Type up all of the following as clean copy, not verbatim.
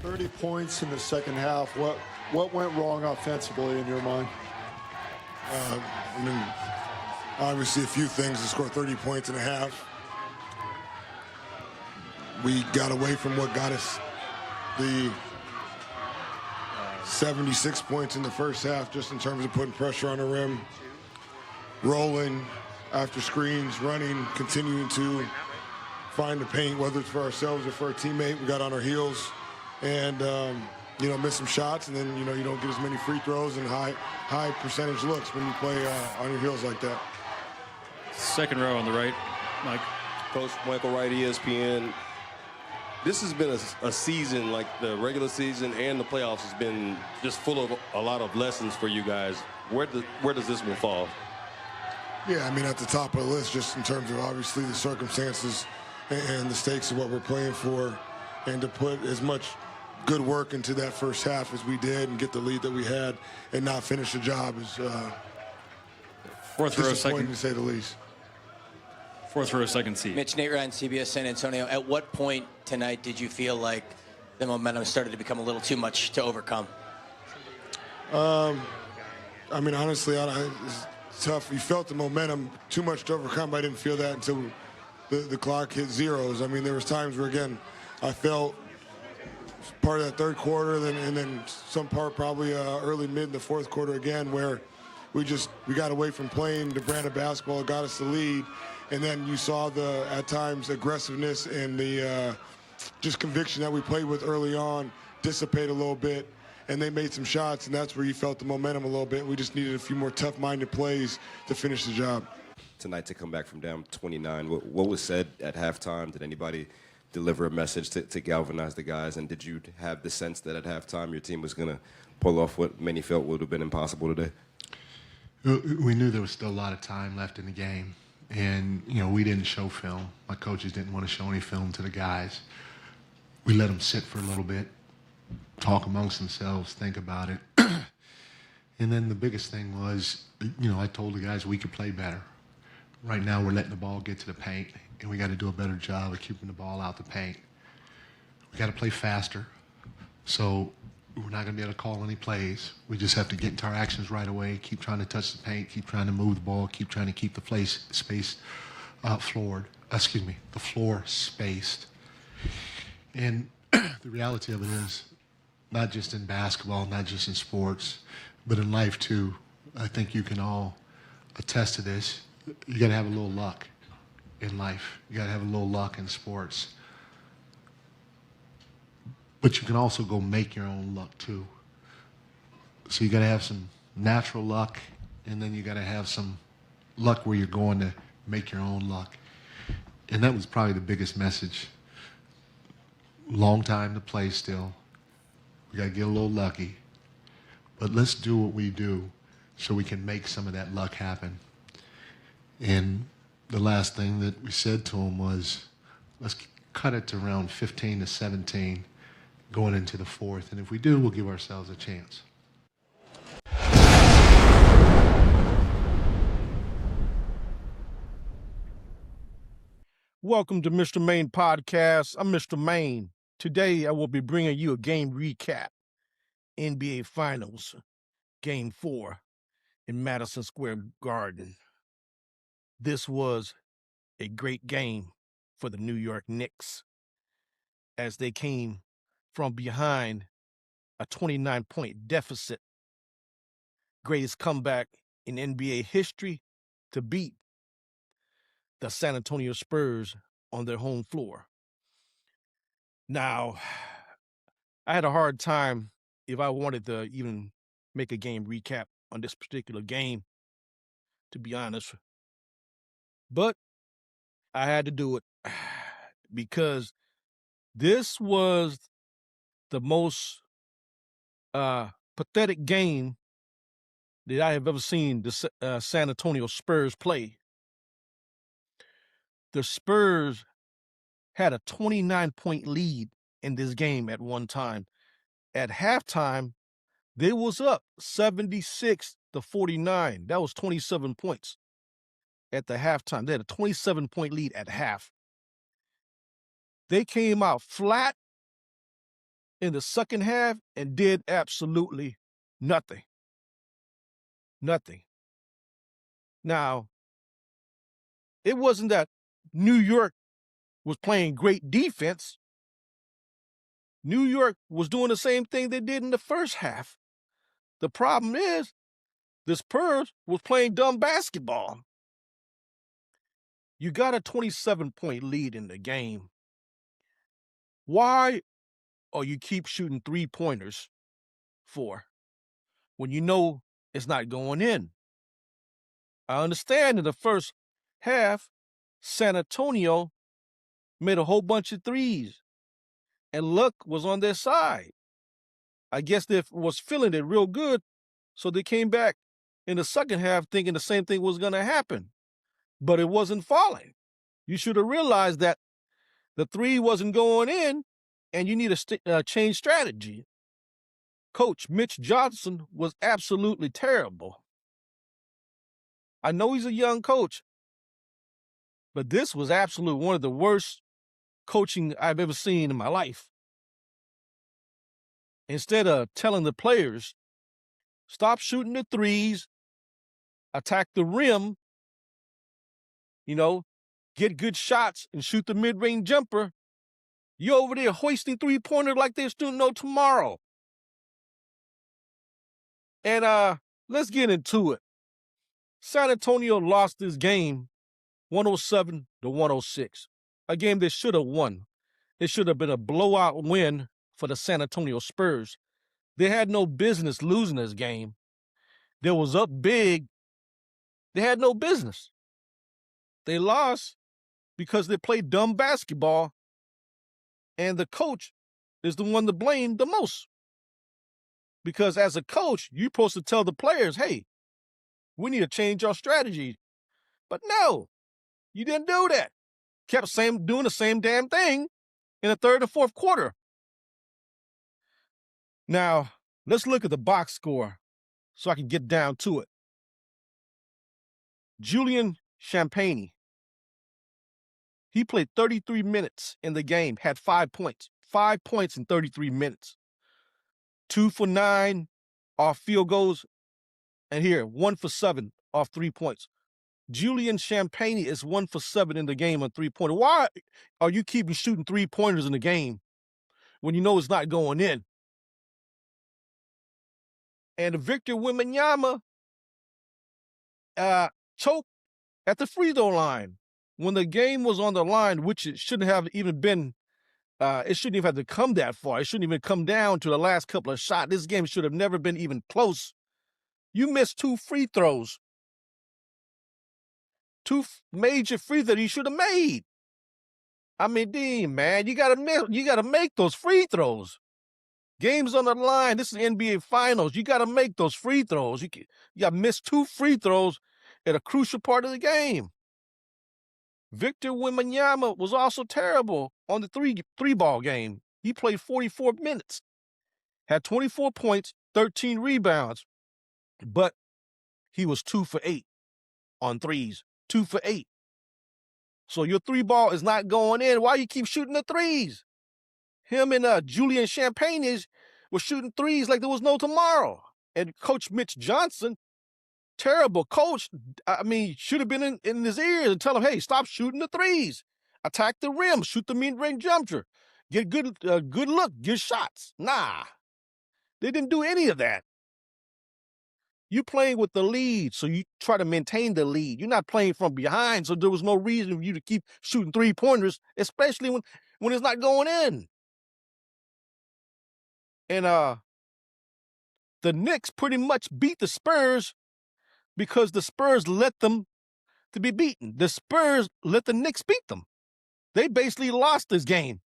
30 points in the second half. What went wrong offensively in your mind? Obviously a few things to score 30 points in a half. We got away from what got us the 76 points in the first half, just in terms of putting pressure on the rim, rolling after screens, running, continuing to find the paint, whether it's for ourselves or for a teammate. We got on our heels and, miss some shots, and then, you don't get as many free throws and high percentage looks when you play on your heels like that. Second row on the right, Mike. Coach Michael Wright, ESPN. This has been a season, like the regular season and the playoffs, has been just full of a lot of lessons for you guys. Where does this one fall? Yeah, at the top of the list, just in terms of obviously the circumstances and the stakes of what we're playing for, and to put as much good work into that first half as we did and get the lead that we had and not finish the job is fourth row, disappointing second, to say the least. Fourth row, second seat. Mitch, Nate Ryan, CBS San Antonio. At what point tonight did you feel like the momentum started to become a little too much to overcome? Honestly, it's tough. We felt the momentum too much to overcome. I didn't feel that until the clock hit zeros. There was times where, again, I felt part of that third quarter, and then some part probably early, mid in the fourth quarter again, where we got away from playing the brand of basketball that got us the lead. And then you saw the, at times, aggressiveness and the just conviction that we played with early on dissipate a little bit. And they made some shots, and that's where you felt the momentum a little bit. We just needed a few more tough-minded plays to finish the job. Tonight to come back from down 29, what was said at halftime? Did anybody deliver a message to galvanize the guys? And did you have the sense that at halftime your team was going to pull off what many felt would have been impossible today? We knew there was still a lot of time left in the game. And, we didn't show film. My coaches didn't want to show any film to the guys. We let them sit for a little bit, talk amongst themselves, think about it. And then the biggest thing was, I told the guys we could play better. Right now we're letting the ball get to the paint, and we got to do a better job of keeping the ball out the paint. We got to play faster. So we're not going to be able to call any plays. We just have to get into our actions right away, keep trying to touch the paint, keep trying to move the ball, keep trying to keep the the floor spaced. And the reality of it is, not just in basketball, not just in sports, but in life too, I think you can all attest to this. You got to have a little luck in life. You got to have a little luck in sports. But you can also go make your own luck too. So you got to have some natural luck, and then you got to have some luck where you're going to make your own luck. And that was probably the biggest message. Long time to play still. We got to get a little lucky. But let's do what we do so we can make some of that luck happen. And the last thing that we said to them was, let's cut it to around 15 to 17 going into the fourth. And if we do, we'll give ourselves a chance. Welcome to Mr. Maine Podcast. I'm Mr. Maine. Today, I will be bringing you a game recap. NBA Finals, Game 4 in Madison Square Garden. This was a great game for the New York Knicks as they came from behind a 29-point deficit. Greatest comeback in NBA history to beat the San Antonio Spurs on their home floor. Now, I had a hard time if I wanted to even make a game recap on this particular game, to be honest. But I had to do it because this was the most pathetic game that I have ever seen the San Antonio Spurs play. The Spurs had a 29-point lead in this game at one time. At halftime, they was up 76-49. That was 27 points at the halftime. They had a 27-point lead at half. They came out flat in the second half and did absolutely nothing. Nothing. Now, it wasn't that New York was playing great defense. New York was doing the same thing they did in the first half. The problem is the Spurs was playing dumb basketball. You got a 27-point lead in the game. Why are you keep shooting three-pointers for when you know it's not going in? I understand in the first half, San Antonio made a whole bunch of threes, and luck was on their side. I guess they was feeling it real good, so they came back in the second half thinking the same thing was going to happen, but it wasn't falling. You should have realized that the three wasn't going in, and you need to change strategy. Coach Mitch Johnson was absolutely terrible. I know he's a young coach, but this was absolutely one of the worst coaching I've ever seen in my life. Instead of telling the players, stop shooting the threes, attack the rim, get good shots and shoot the mid-range jumper, you're over there hoisting three-pointers like there's no tomorrow. And let's get into it. San Antonio lost this game 107-106, a game they should have won. It should have been a blowout win for the San Antonio Spurs. They had no business losing this game. They was up big. They had no business. They lost because they played dumb basketball, and the coach is the one to blame the most. Because as a coach, you're supposed to tell the players, hey, we need to change our strategy. But no, you didn't do that. Kept doing the same damn thing in the third and fourth quarter. Now, let's look at the box score so I can get down to it. Julian Champagnie, he played 33 minutes in the game, had 5 points. 5 points in 33 minutes. 2 for 9 off field goals, and here, 1 for 7 off 3 points. Julian Champagnie is 1 for 7 in the game on 3-pointer. Why are you keeping shooting 3-pointers in the game when you know it's not going in? And Victor Wembanyama choked at the free throw line when the game was on the line, which it shouldn't have even been. It shouldn't even have to come that far. It shouldn't even come down to the last couple of shots. This game should have never been even close. You missed 2 free throws. 2 major free throws you should have made. I mean, Dean, man, you gotta make those free throws. Game's on the line. This is NBA Finals. You gotta make those free throws. You got missed 2 free throws at a crucial part of the game. Victor Wembanyama was also terrible on the three-ball game. He played 44 minutes, had 24 points, 13 rebounds, but he was 2 for 8 on threes. 2 for 8. So your 3-ball is not going in. Why you keep shooting the threes? Him and Julian Champagnie were shooting threes like there was no tomorrow. And Coach Mitch Johnson, terrible coach, should have been in his ears and tell him, hey, stop shooting the threes. Attack the rim. Shoot the mid-range jumper. Get good look. Get shots. Nah. They didn't do any of that. You playing with the lead, so you try to maintain the lead. You're not playing from behind, so there was no reason for you to keep shooting 3-pointers, especially when it's not going in. And the Knicks pretty much beat the Spurs because the Spurs let them to be beaten. The Spurs let the Knicks beat them. They basically lost this game.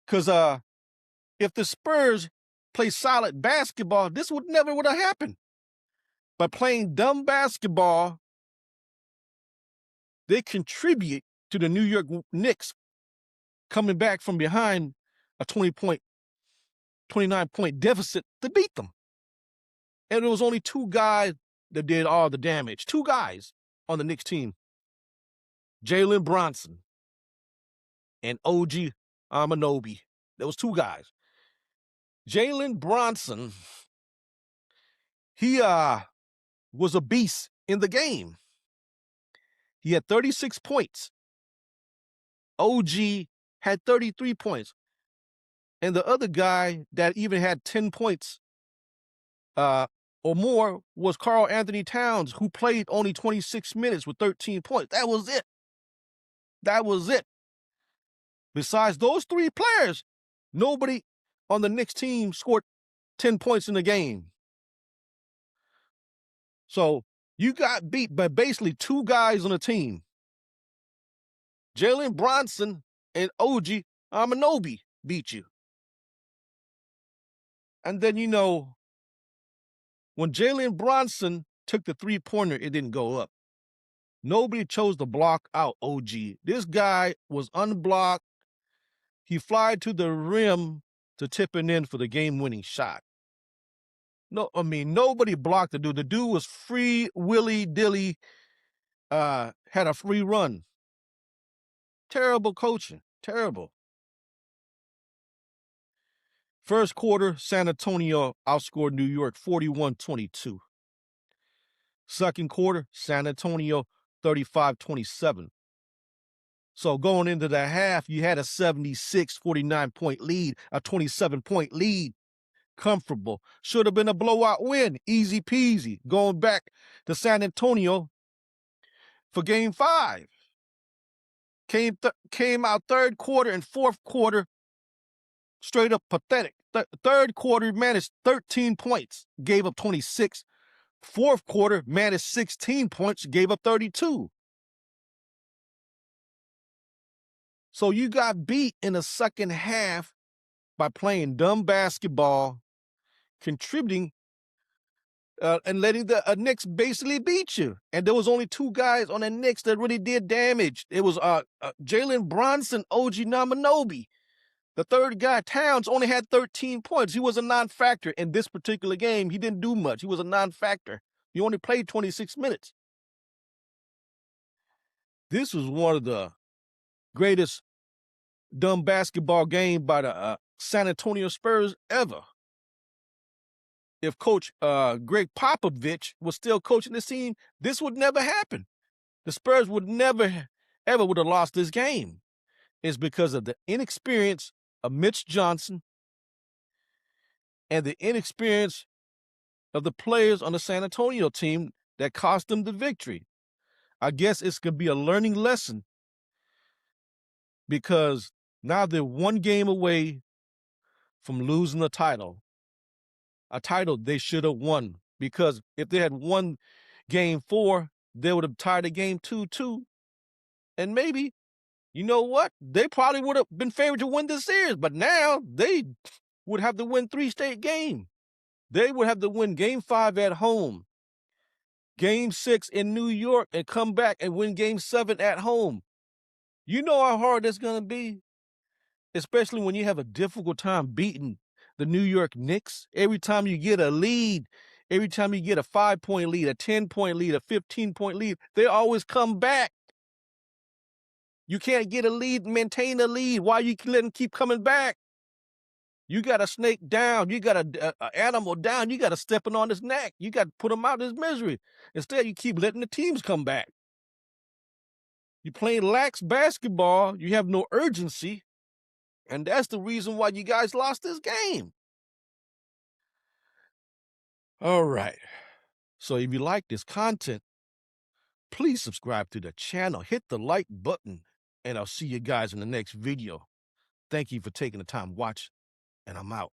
Because if the Spurs play solid basketball, this never would have happened. By playing dumb basketball, they contribute to the New York Knicks coming back from behind a 29-point deficit to beat them. And there was only 2 guys that did all the damage. 2 guys on the Knicks team. Jalen Bronson and OG Anunoby. There was two guys. Jalen Bronson, he was a beast in the game. He had 36 points. OG had 33 points. And the other guy that even had 10 points or more was Karl Anthony Towns, who played only 26 minutes with 13 points. That was it. That was it. Besides those three players, nobody on the Knicks team scored 10 points in the game. So you got beat by basically two guys on the team. Jalen Bronson and OG Anunoby beat you. And then, you know, when Jalen Bronson took the three-pointer, it didn't go up. Nobody chose to block out OG. This guy was unblocked. He flied to the rim to tip it in for the game-winning shot. No, I mean, nobody blocked the dude. The dude was free, willy-dilly, had a free run. Terrible coaching. Terrible. First quarter, San Antonio outscored New York 41-22. Second quarter, San Antonio 35-27. So going into the half, you had a 76, 49-point lead, a 27-point lead. Comfortable. Should have been a blowout win. Easy peasy. Going back to San Antonio for Game 5. Came out third quarter and fourth quarter straight up pathetic. Third quarter managed 13 points, gave up 26. Fourth quarter managed 16 points, gave up 32. So you got beat in the second half by playing dumb basketball, contributing, and letting the Knicks basically beat you. And there was only two guys on the Knicks that really did damage. It was Jalen Bronson, OG Anunoby. The third guy, Towns, only had 13 points. He was a non-factor. In this particular game, he didn't do much. He was a non-factor. He only played 26 minutes. This was one of the greatest dumb basketball game by the San Antonio Spurs ever. If Coach Greg Popovich was still coaching this team, this would never happen. The Spurs would never, ever would have lost this game. It's because of the inexperience of Mitch Johnson and the inexperience of the players on the San Antonio team that cost them the victory. I guess it's going to be a learning lesson because now they're one game away from losing the title. A title they should have won, because if they had won Game 4, they would have tied the game 2-2. And maybe, you know what? They probably would have been favored to win this series, but now they would have to win 3 straight games. They would have to win Game 5 at home, Game 6 in New York, and come back and win Game 7 at home. You know how hard that's going to be, especially when you have a difficult time beating the New York Knicks. Every time you get a lead, every time you get a 5-point lead, a 10-point lead, a 15-point lead, they always come back. You can't get a lead, maintain a lead. Why you let them keep coming back? You got a snake down. You got an animal down. You got to step on his neck. You got to put him out of his misery. Instead, you keep letting the teams come back. You're playing lax basketball. You have no urgency. And that's the reason why you guys lost this game. All right. So if you like this content, please subscribe to the channel. Hit the like button. And I'll see you guys in the next video. Thank you for taking the time to watch. And I'm out.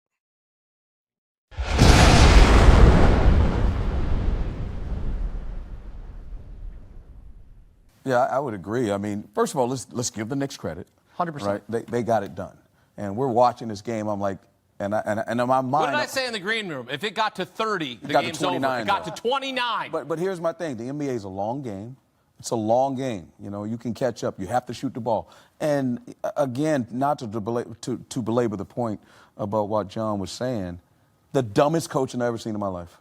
Yeah, I would agree. I mean, first of all, let's give the Knicks credit. 100%. Right? They got it done. And we're watching this game. I'm like, and in my mind. What did I say in the green room? If it got to 30, the game's over. It got to 29. But here's my thing. The NBA is a long game. It's a long game. You know, you can catch up. You have to shoot the ball. And again, not to belabor the point about what John was saying, the dumbest coaching I've ever seen in my life.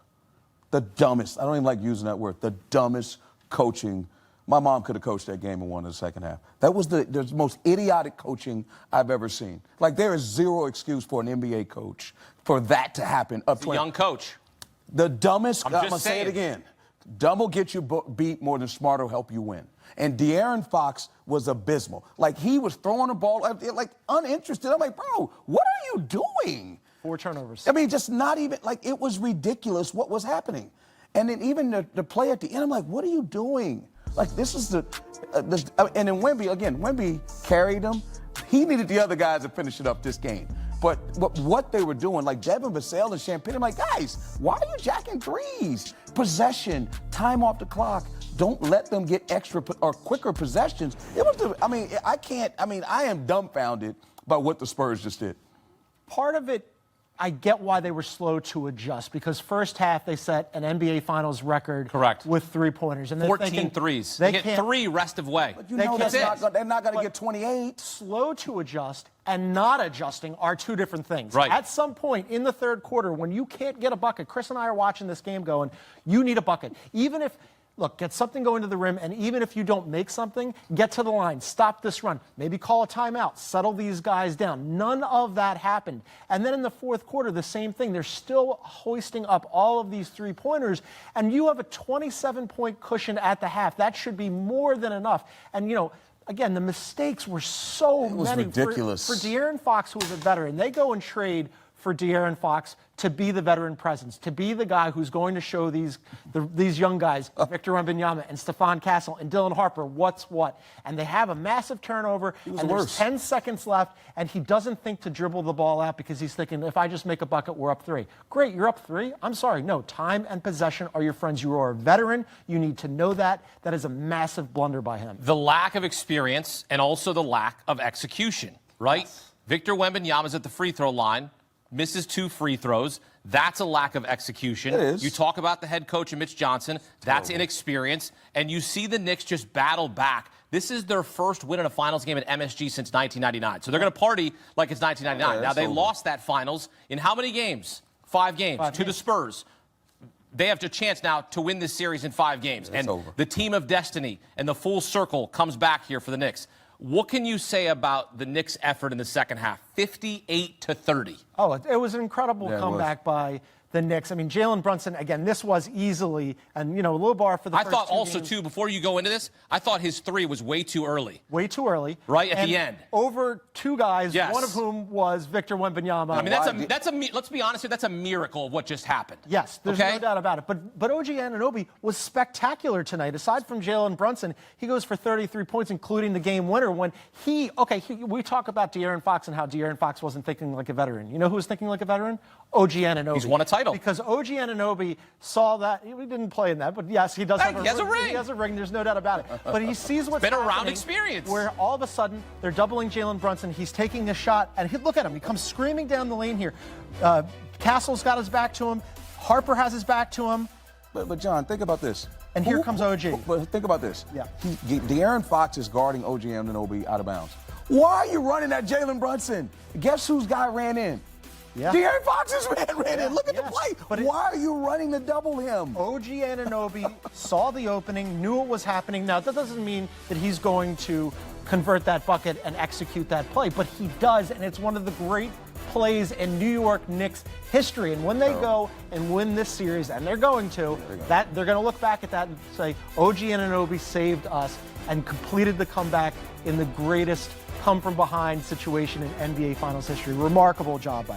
The dumbest. I don't even like using that word. The dumbest coaching My mom could have coached that game and won in the second half. That was the most idiotic coaching I've ever seen. Like, there is zero excuse for an NBA coach for that to happen. It's a young coach. The dumbest, I'm going to say saying. it again, dumb will get you beat more than smart will help you win. And De'Aaron Fox was abysmal. Like, he was throwing the ball, like, uninterested. I'm like, bro, what are you doing? 4 turnovers. I mean, just not even, like, it was ridiculous what was happening. And then even the play at the end, I'm like, what are you doing? Like, this is and then Wemby carried him. He needed the other guys to finish it up this game. But what they were doing, like Devin Vassell and Champagne, I'm like, guys, why are you jacking threes? Possession, time off the clock. Don't let them get extra or quicker possessions. It was I am dumbfounded by what the Spurs just did. Part of it, I get why they were slow to adjust, because first half they set an NBA Finals record. Correct. With 3-pointers. And 14 threes. They get 3 rest of way. But you know they're not going to get 28. Slow to adjust and not adjusting are 2 different things. Right. At some point in the third quarter, when you can't get a bucket, Chris and I are watching this game going, you need a bucket. Even if, look, get something going to the rim, and even if you don't make something, get to the line, stop this run, maybe call a timeout, settle these guys down. None of that happened. And then in the fourth quarter, the same thing. They're still hoisting up all of these 3-pointers, and you have a 27-point cushion at the half. That should be more than enough. And, you know, again, the mistakes were so many. It was ridiculous. For De'Aaron Fox, who was a veteran, they go and trade for De'Aaron Fox to be the veteran presence, to be the guy who's going to show these young guys, Victor Wembanyama and Stephon Castle and Dylan Harper, what's what. And they have a massive turnover, and there's 10 seconds left, and he doesn't think to dribble the ball out because he's thinking, if I just make a bucket, we're up 3. Great, you're up 3? I'm sorry. No, time and possession are your friends. You are a veteran. You need to know that. That is a massive blunder by him. The lack of experience and also the lack of execution, right? Yes. Victor Wembanyama's at the free throw line. Misses 2 free throws. That's a lack of execution. It is. You talk about the head coach and Mitch Johnson. That's inexperience. And you see the Knicks just battle back. This is their first win in a finals game at MSG since 1999. So they're going to party like it's 1999. Now, they lost that finals in how many games? 5 games to the Spurs. They have a chance now to win this series in 5 games. And the team of destiny and the full circle comes back here for the Knicks. What can you say about the Knicks' effort in the second half? 58-30. Oh, it was an incredible comeback by the Knicks. I mean, Jalen Brunson, again, this was easily, and, you know, a little bar for the first 2 games. I thought also, too, before you go into this, I thought his 3 was way too early. Way too early. Right at the end. Over 2 guys, one of whom was Victor Wembanyama. I mean, let's be honest here, that's a miracle of what just happened. Yes, there's no doubt about it. But OG Anunoby was spectacular tonight. Aside from Jalen Brunson, he goes for 33 points, including the game winner when we talk about De'Aaron Fox and how De'Aaron Fox wasn't thinking like a veteran. You know who was thinking like a veteran? OG Anunoby. He's won a title. Because OG Anunoby saw that. He didn't play in that, but yes, he does have a ring. He has a ring. There's no doubt about it. But he sees what's happening. Been around experience. Where all of a sudden they're doubling Jalen Brunson. He's taking a shot, and look at him. He comes screaming down the lane here. Castle's got his back to him. Harper has his back to him. But John, think about this. And here comes OG. But think about this. Yeah. De'Aaron Fox is guarding OG Anunoby out of bounds. Why are you running at Jalen Brunson? Guess whose guy ran in? Yeah. De'Aaron Fox's ran in. Look at the play. But why are you running to double him? OG Anunoby saw the opening, knew what was happening. Now, that doesn't mean that he's going to convert that bucket and execute that play, but he does, and it's one of the great plays in New York Knicks history. And when they go and win this series, and they're going to, they're going to look back at that and say, OG Anunoby saved us and completed the comeback in the greatest come-from-behind situation in NBA Finals history. Remarkable job by them.